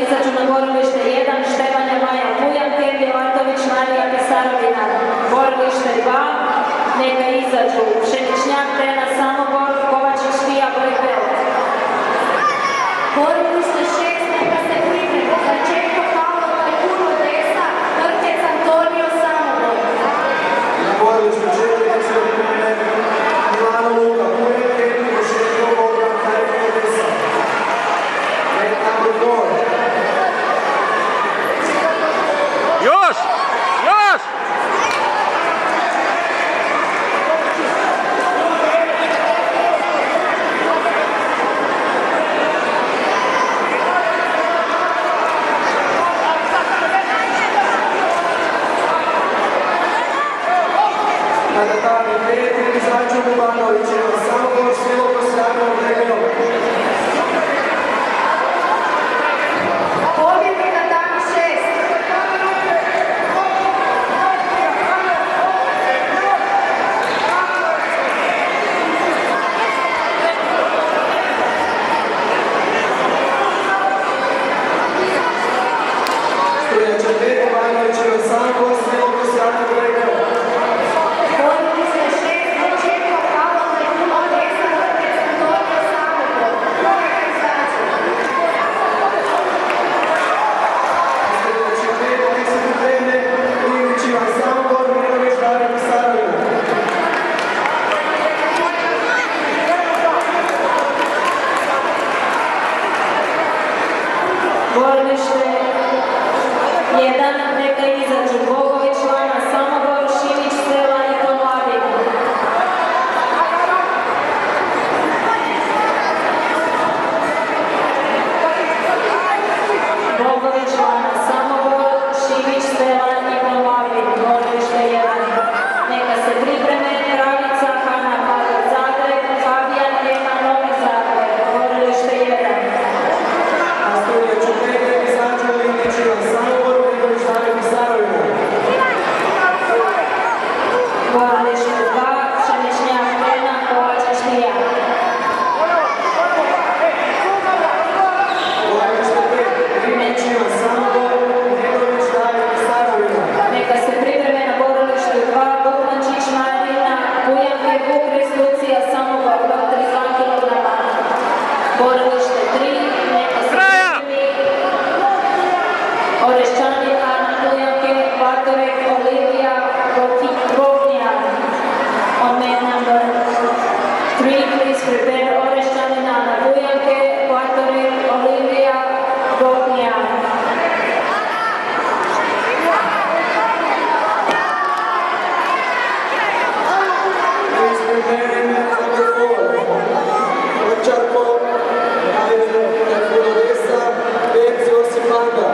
izađu na borilište 1, Števanja Maja Pujan, Kendi Latović, Marija Pisarovina. Borilište 2, neka izađu Pšeničnjak, Tena Samobor, Kovačić Fija, Bojbel. Borilište 6, neka se pripreme za Čeko Pavlo Tajkuno Desa, Vrtec Antonio Samobor. Borilište 4, neka se pripreme Milano Luka, Pujan, Kendi, Šeko Bogdan, Tajkuno Desa. Još! Još! Kada tam je 5, izađu Bubanović, Samobor, Svilo Kosljano, Legeno. Pobjednika dana 6. Studenča 5, Bubanović, Samobor, Svilo Kosljano, Legeno. Borilište 6, Čeko Pavlo Tajkuno Desa, Vrtec Antonio Samobor. Neka izađu. Studenča 5, neka se pripreme Ilić Ivan Samobor, Milović Dario Pisarovina. Borilište 1, neka izađu Bogović, Lana Samobor, Šimić, Sela i Tomlavi. Bogović, Lana Samobor, Šimić, Sela i Tomlavi. Borilište 1, neka se pripreme Ravica, Hana Pavel Zagreb, Fabijan Ema Novi Zagreb. Borilište 1. A studenča 5, neka izađu Ilić Ivan Samobor, Milović Dario Pisarovina. Borilište 2, Pšeničnjak, Tena, Kovačić Fija. Borilište 5, Ilić Ivan Samobor, Milović Dario Pisarovina. Neka se pripreme na borilištu 2, Bukmančić, Marina, Pujan, Bukris, Lucija, Samobor, 32 kg. Borilište 3, neka se pripremi Orešćani, Ana, Pujanke, Vatorek, Olivija, Boknija. On man number 3, please prepare Orešćani, Ana, Pujanke, Vatorek, Olivija, Boknija. Please prepare number 4. Ovčarko, Tajkuno Desa, Pec Josip Anda.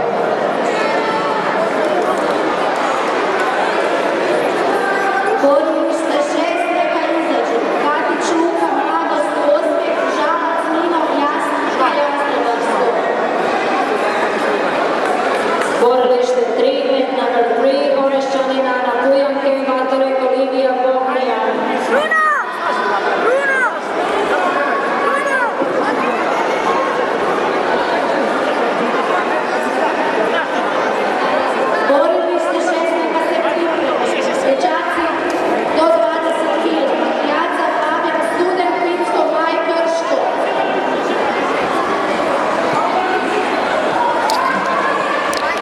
Borilište 6, neka izađu Katić, Luka, Mladost, Osijek, Žalac, Nino, Jasnička, Jasnovarsko. Borilište 3, number 3, Orešćani,